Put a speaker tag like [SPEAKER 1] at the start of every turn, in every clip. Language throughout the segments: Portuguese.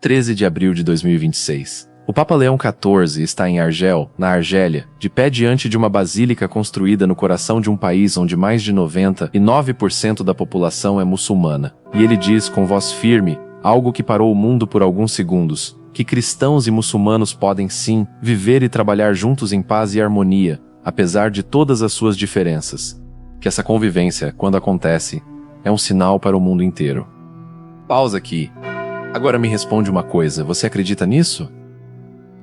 [SPEAKER 1] 13 de abril de 2026. O Papa Leão XIV está em Argel, na Argélia, de pé diante de uma basílica construída no coração de um país onde mais de 99% da população é muçulmana. E ele diz com voz firme, algo que parou o mundo por alguns segundos, que cristãos e muçulmanos podem sim viver e trabalhar juntos em paz e harmonia, apesar de todas as suas diferenças. Que essa convivência, quando acontece, é um sinal para o mundo inteiro. Pausa aqui. Agora me responde uma coisa, você acredita nisso?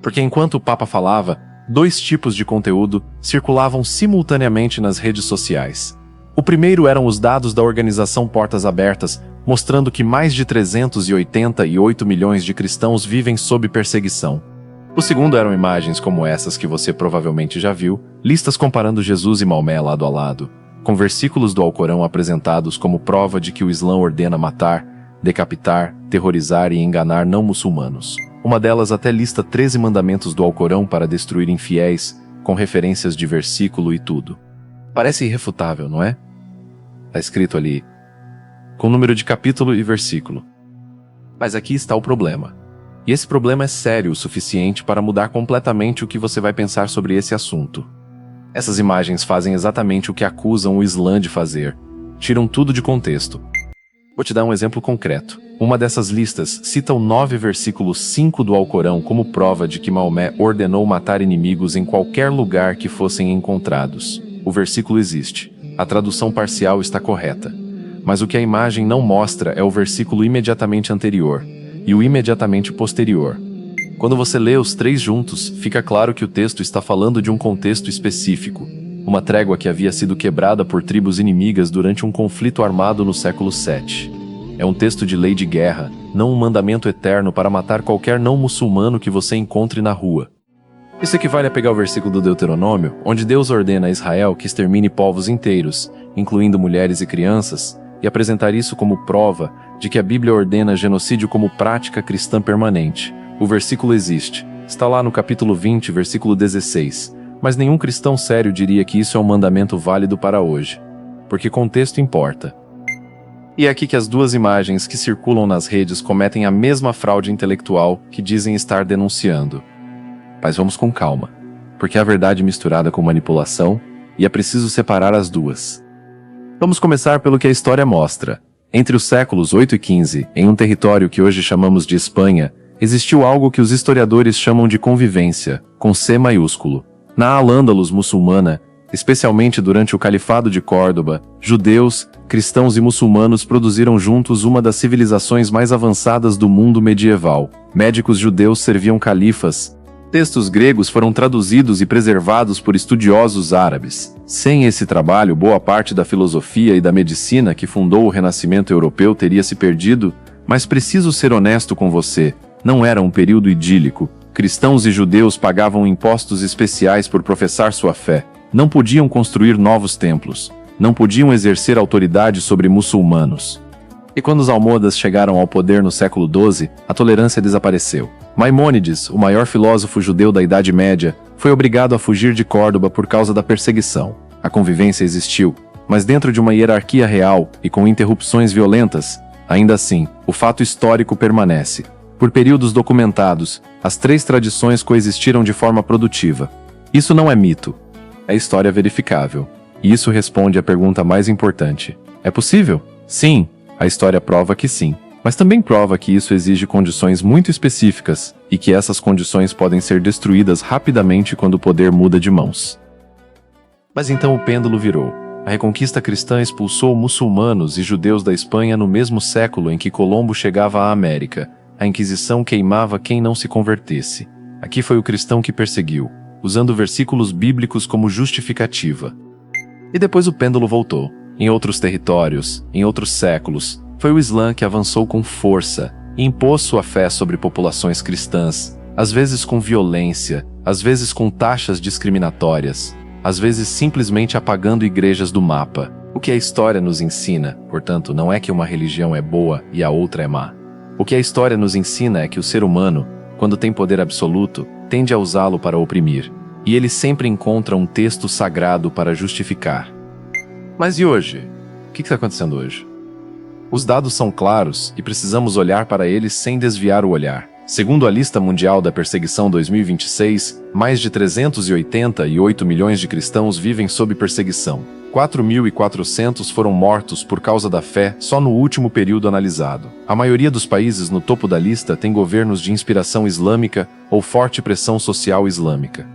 [SPEAKER 1] Porque enquanto o Papa falava, dois tipos de conteúdo circulavam simultaneamente nas redes sociais. O primeiro eram os dados da organização Portas Abertas, mostrando que mais de 388 milhões de cristãos vivem sob perseguição. O segundo eram imagens como essas que você provavelmente já viu, listas comparando Jesus e Maomé lado a lado, com versículos do Alcorão apresentados como prova de que o Islã ordena matar, decapitar, terrorizar e enganar não muçulmanos. Uma delas até lista 13 mandamentos do Alcorão para destruir infiéis, com referências de versículo e tudo. Parece irrefutável, não é? Está escrito ali, com número de capítulo e versículo. Mas aqui está o problema. E esse problema é sério o suficiente para mudar completamente o que você vai pensar sobre esse assunto. Essas imagens fazem exatamente o que acusam o Islã de fazer. Tiram tudo de contexto. Vou te dar um exemplo concreto. Uma dessas listas cita o 9 versículo 5 do Alcorão como prova de que Maomé ordenou matar inimigos em qualquer lugar que fossem encontrados. O versículo existe. A tradução parcial está correta. Mas o que a imagem não mostra é o versículo imediatamente anterior e o imediatamente posterior. Quando você lê os três juntos, fica claro que o texto está falando de um contexto específico. Uma trégua que havia sido quebrada por tribos inimigas durante um conflito armado no século VII. É um texto de lei de guerra, não um mandamento eterno para matar qualquer não muçulmano que você encontre na rua. Isso equivale a pegar o versículo do Deuteronômio, onde Deus ordena a Israel que extermine povos inteiros, incluindo mulheres e crianças, e apresentar isso como prova de que a Bíblia ordena genocídio como prática cristã permanente. O versículo existe. Está lá no capítulo 20, versículo 16. Mas nenhum cristão sério diria que isso é um mandamento válido para hoje. Porque contexto importa. E é aqui que as duas imagens que circulam nas redes cometem a mesma fraude intelectual que dizem estar denunciando. Mas vamos com calma. Porque há verdade misturada com manipulação e é preciso separar as duas. Vamos começar pelo que a história mostra. Entre os séculos 8 e 15, em um território que hoje chamamos de Espanha, existiu algo que os historiadores chamam de convivência, com C maiúsculo. Na Al-Ândalus muçulmana, especialmente durante o Califado de Córdoba, judeus, cristãos e muçulmanos produziram juntos uma das civilizações mais avançadas do mundo medieval. Médicos judeus serviam califas. Textos gregos foram traduzidos e preservados por estudiosos árabes. Sem esse trabalho, boa parte da filosofia e da medicina que fundou o Renascimento europeu teria se perdido, mas preciso ser honesto com você, não era um período idílico. Cristãos e judeus pagavam impostos especiais por professar sua fé. Não podiam construir novos templos. Não podiam exercer autoridade sobre muçulmanos. E quando os almohadas chegaram ao poder no século XII, a tolerância desapareceu. Maimônides, o maior filósofo judeu da Idade Média, foi obrigado a fugir de Córdoba por causa da perseguição. A convivência existiu, mas dentro de uma hierarquia real e com interrupções violentas. Ainda assim, o fato histórico permanece. Por períodos documentados, as três tradições coexistiram de forma produtiva. Isso não é mito. É história verificável. E isso responde à pergunta mais importante. É possível? Sim, a história prova que sim. Mas também prova que isso exige condições muito específicas e que essas condições podem ser destruídas rapidamente quando o poder muda de mãos. Mas então o pêndulo virou. A reconquista cristã expulsou muçulmanos e judeus da Espanha no mesmo século em que Colombo chegava à América. A Inquisição queimava quem não se convertesse. Aqui foi o cristão que perseguiu, usando versículos bíblicos como justificativa. E depois o pêndulo voltou. Em outros territórios, em outros séculos, foi o Islã que avançou com força e impôs sua fé sobre populações cristãs, às vezes com violência, às vezes com taxas discriminatórias, às vezes simplesmente apagando igrejas do mapa. O que a história nos ensina, portanto, não é que uma religião é boa e a outra é má. O que a história nos ensina é que o ser humano, quando tem poder absoluto, tende a usá-lo para oprimir, e ele sempre encontra um texto sagrado para justificar. Mas e hoje? O que está acontecendo hoje? Os dados são claros e precisamos olhar para eles sem desviar o olhar. Segundo a Lista Mundial da Perseguição 2026, mais de 388 milhões de cristãos vivem sob perseguição. 4.400 foram mortos por causa da fé só no último período analisado. A maioria dos países no topo da lista tem governos de inspiração islâmica ou forte pressão social islâmica.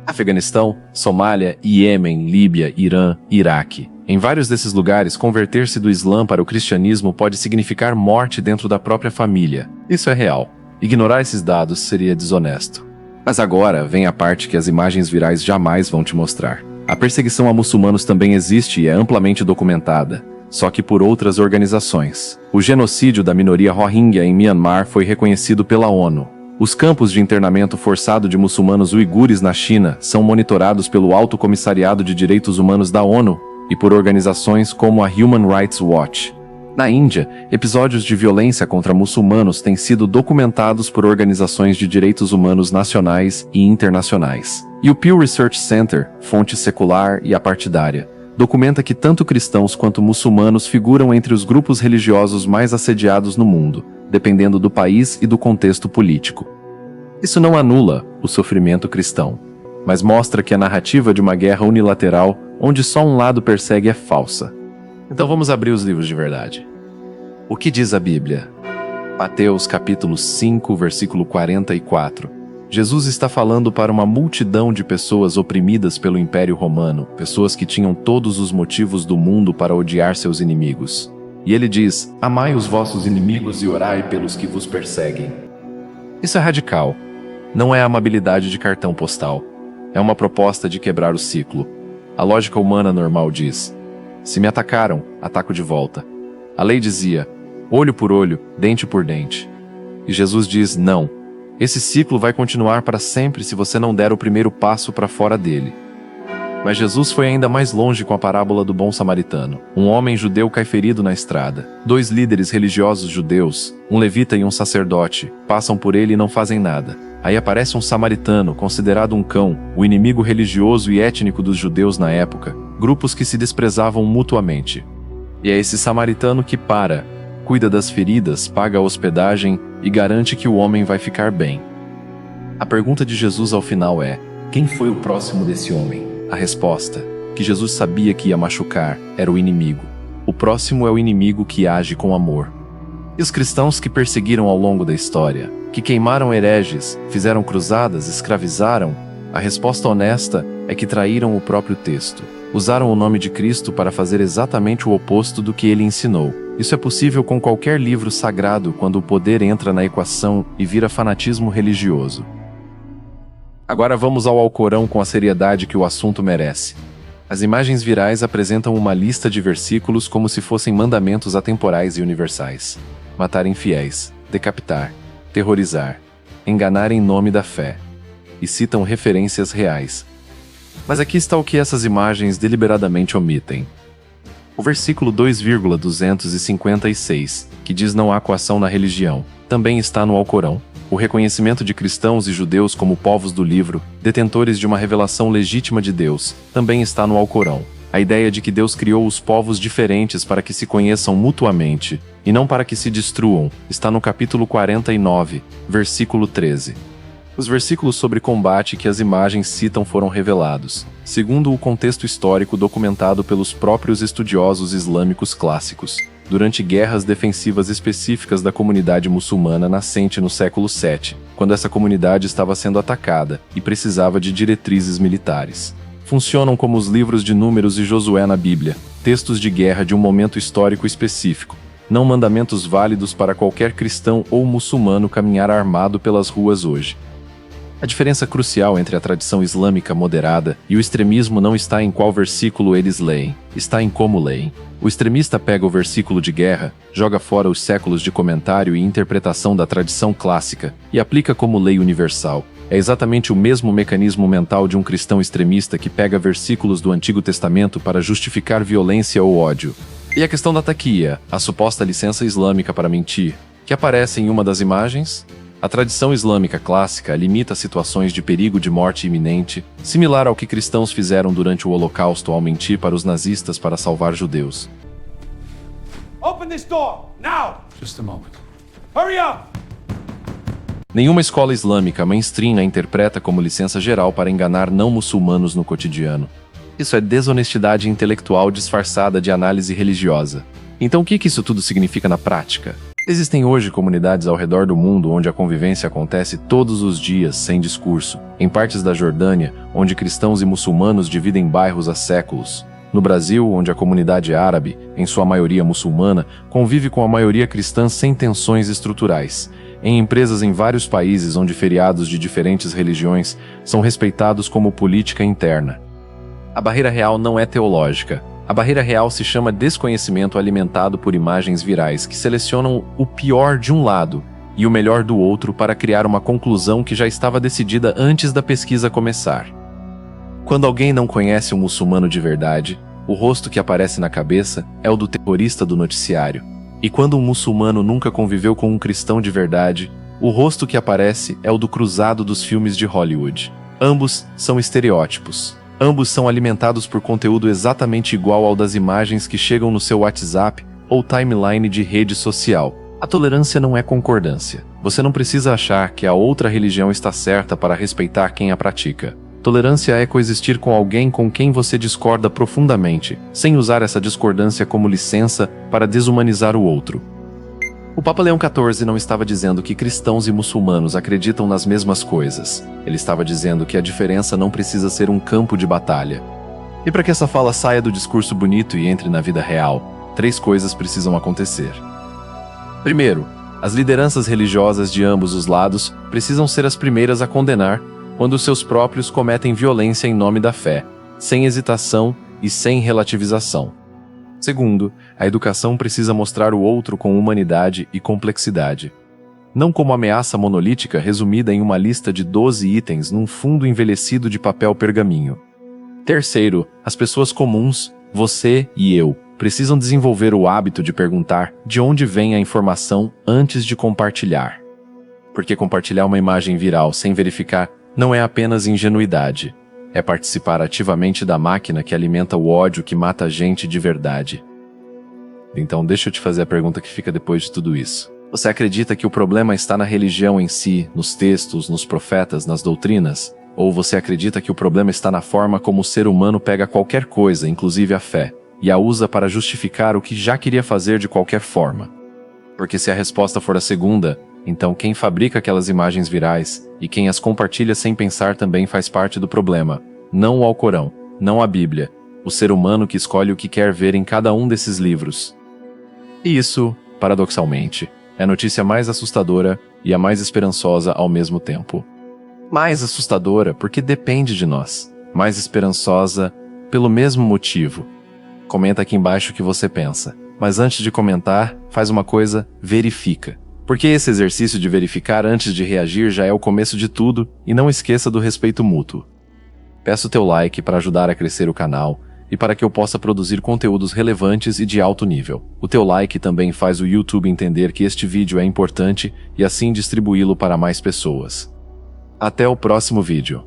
[SPEAKER 1] Afeganistão, Somália, Iêmen, Líbia, Irã, Iraque. Em vários desses lugares, converter-se do Islã para o cristianismo pode significar morte dentro da própria família. Isso é real. Ignorar esses dados seria desonesto. Mas agora vem a parte que as imagens virais jamais vão te mostrar. A perseguição a muçulmanos também existe e é amplamente documentada, só que por outras organizações. O genocídio da minoria Rohingya em Myanmar foi reconhecido pela ONU. Os campos de internamento forçado de muçulmanos uigures na China são monitorados pelo Alto Comissariado de Direitos Humanos da ONU e por organizações como a Human Rights Watch. Na Índia, episódios de violência contra muçulmanos têm sido documentados por organizações de direitos humanos nacionais e internacionais. E o Pew Research Center, fonte secular e apartidária, documenta que tanto cristãos quanto muçulmanos figuram entre os grupos religiosos mais assediados no mundo, dependendo do país e do contexto político. Isso não anula o sofrimento cristão, mas mostra que a narrativa de uma guerra unilateral, onde só um lado persegue, é falsa. Então vamos abrir os livros de verdade. O que diz a Bíblia? Mateus capítulo 5, versículo 44. Jesus está falando para uma multidão de pessoas oprimidas pelo Império Romano, pessoas que tinham todos os motivos do mundo para odiar seus inimigos. E ele diz: amai os vossos inimigos e orai pelos que vos perseguem. Isso é radical. Não é amabilidade de cartão postal. É uma proposta de quebrar o ciclo. A lógica humana normal diz: se me atacaram, ataco de volta. A lei dizia: olho por olho, dente por dente. E Jesus diz: não. Esse ciclo vai continuar para sempre se você não der o primeiro passo para fora dele. Mas Jesus foi ainda mais longe com a parábola do bom samaritano. Um homem judeu cai ferido na estrada. 2 líderes religiosos judeus, um levita e um sacerdote, passam por ele e não fazem nada. Aí aparece um samaritano, considerado um cão, o inimigo religioso e étnico dos judeus na época, grupos que se desprezavam mutuamente. E é esse samaritano que cuida das feridas, paga a hospedagem e garante que o homem vai ficar bem. A pergunta de Jesus ao final é: quem foi o próximo desse homem? A resposta, que Jesus sabia que ia machucar, era o inimigo. O próximo é o inimigo que age com amor. E os cristãos que perseguiram ao longo da história, que queimaram hereges, fizeram cruzadas, escravizaram, a resposta honesta é que traíram o próprio texto. Usaram o nome de Cristo para fazer exatamente o oposto do que ele ensinou. Isso é possível com qualquer livro sagrado quando o poder entra na equação e vira fanatismo religioso. Agora vamos ao Alcorão com a seriedade que o assunto merece. As imagens virais apresentam uma lista de versículos como se fossem mandamentos atemporais e universais. Matar infiéis, decapitar, terrorizar, enganar em nome da fé. E citam referências reais. Mas aqui está o que essas imagens deliberadamente omitem. O versículo 2,256, que diz não há coação na religião, também está no Alcorão. O reconhecimento de cristãos e judeus como povos do livro, detentores de uma revelação legítima de Deus, também está no Alcorão. A ideia de que Deus criou os povos diferentes para que se conheçam mutuamente, e não para que se destruam, está no capítulo 49, versículo 13. Os versículos sobre combate que as imagens citam foram revelados, segundo o contexto histórico documentado pelos próprios estudiosos islâmicos clássicos, durante guerras defensivas específicas da comunidade muçulmana nascente no século VII, quando essa comunidade estava sendo atacada e precisava de diretrizes militares. Funcionam como os livros de Números e Josué na Bíblia, textos de guerra de um momento histórico específico, não mandamentos válidos para qualquer cristão ou muçulmano caminhar armado pelas ruas hoje. A diferença crucial entre a tradição islâmica moderada e o extremismo não está em qual versículo eles leem, está em como leem. O extremista pega o versículo de guerra, joga fora os séculos de comentário e interpretação da tradição clássica e aplica como lei universal. É exatamente o mesmo mecanismo mental de um cristão extremista que pega versículos do Antigo Testamento para justificar violência ou ódio. E a questão da taquia, a suposta licença islâmica para mentir, que aparece em uma das imagens? A tradição islâmica clássica limita situações de perigo de morte iminente, similar ao que cristãos fizeram durante o Holocausto ao mentir para os nazistas para salvar judeus.
[SPEAKER 2] Open this door, now!
[SPEAKER 3] Just a moment.
[SPEAKER 2] Hurry up!
[SPEAKER 1] Nenhuma escola islâmica mainstream a interpreta como licença geral para enganar não muçulmanos no cotidiano. Isso é desonestidade intelectual disfarçada de análise religiosa. Então o que isso tudo significa na prática? Existem hoje comunidades ao redor do mundo onde a convivência acontece todos os dias, sem discurso. Em partes da Jordânia, onde cristãos e muçulmanos dividem bairros há séculos. No Brasil, onde a comunidade árabe, em sua maioria muçulmana, convive com a maioria cristã sem tensões estruturais. Em empresas em vários países onde feriados de diferentes religiões são respeitados como política interna. A barreira real não é teológica. A barreira real se chama desconhecimento alimentado por imagens virais que selecionam o pior de um lado e o melhor do outro para criar uma conclusão que já estava decidida antes da pesquisa começar. Quando alguém não conhece um muçulmano de verdade, o rosto que aparece na cabeça é o do terrorista do noticiário. E quando um muçulmano nunca conviveu com um cristão de verdade, o rosto que aparece é o do cruzado dos filmes de Hollywood. Ambos são estereótipos. Ambos são alimentados por conteúdo exatamente igual ao das imagens que chegam no seu WhatsApp ou timeline de rede social. A tolerância não é concordância. Você não precisa achar que a outra religião está certa para respeitar quem a pratica. Tolerância é coexistir com alguém com quem você discorda profundamente, sem usar essa discordância como licença para desumanizar o outro. O Papa Leão XIV não estava dizendo que cristãos e muçulmanos acreditam nas mesmas coisas. Ele estava dizendo que a diferença não precisa ser um campo de batalha. E para que essa fala saia do discurso bonito e entre na vida real, 3 coisas precisam acontecer. Primeiro, as lideranças religiosas de ambos os lados precisam ser as primeiras a condenar quando seus próprios cometem violência em nome da fé, sem hesitação e sem relativização. Segundo, a educação precisa mostrar o outro com humanidade e complexidade. Não como ameaça monolítica resumida em uma lista de 12 itens num fundo envelhecido de papel pergaminho. Terceiro, as pessoas comuns, você e eu, precisam desenvolver o hábito de perguntar de onde vem a informação antes de compartilhar. Porque compartilhar uma imagem viral sem verificar não é apenas ingenuidade, é participar ativamente da máquina que alimenta o ódio que mata a gente de verdade. Então deixa eu te fazer a pergunta que fica depois de tudo isso. Você acredita que o problema está na religião em si, nos textos, nos profetas, nas doutrinas? Ou você acredita que o problema está na forma como o ser humano pega qualquer coisa, inclusive a fé, e a usa para justificar o que já queria fazer de qualquer forma? Porque se a resposta for a segunda, então quem fabrica aquelas imagens virais e quem as compartilha sem pensar também faz parte do problema. Não o Alcorão, não a Bíblia, o ser humano que escolhe o que quer ver em cada um desses livros. E isso, paradoxalmente, é a notícia mais assustadora e a mais esperançosa ao mesmo tempo. Mais assustadora porque depende de nós, mais esperançosa pelo mesmo motivo. Comenta aqui embaixo o que você pensa, mas antes de comentar, faz uma coisa, verifica. Porque esse exercício de verificar antes de reagir já é o começo de tudo, e não esqueça do respeito mútuo. Peço teu like para ajudar a crescer o canal e para que eu possa produzir conteúdos relevantes e de alto nível. O teu like também faz o YouTube entender que este vídeo é importante e assim distribuí-lo para mais pessoas. Até o próximo vídeo.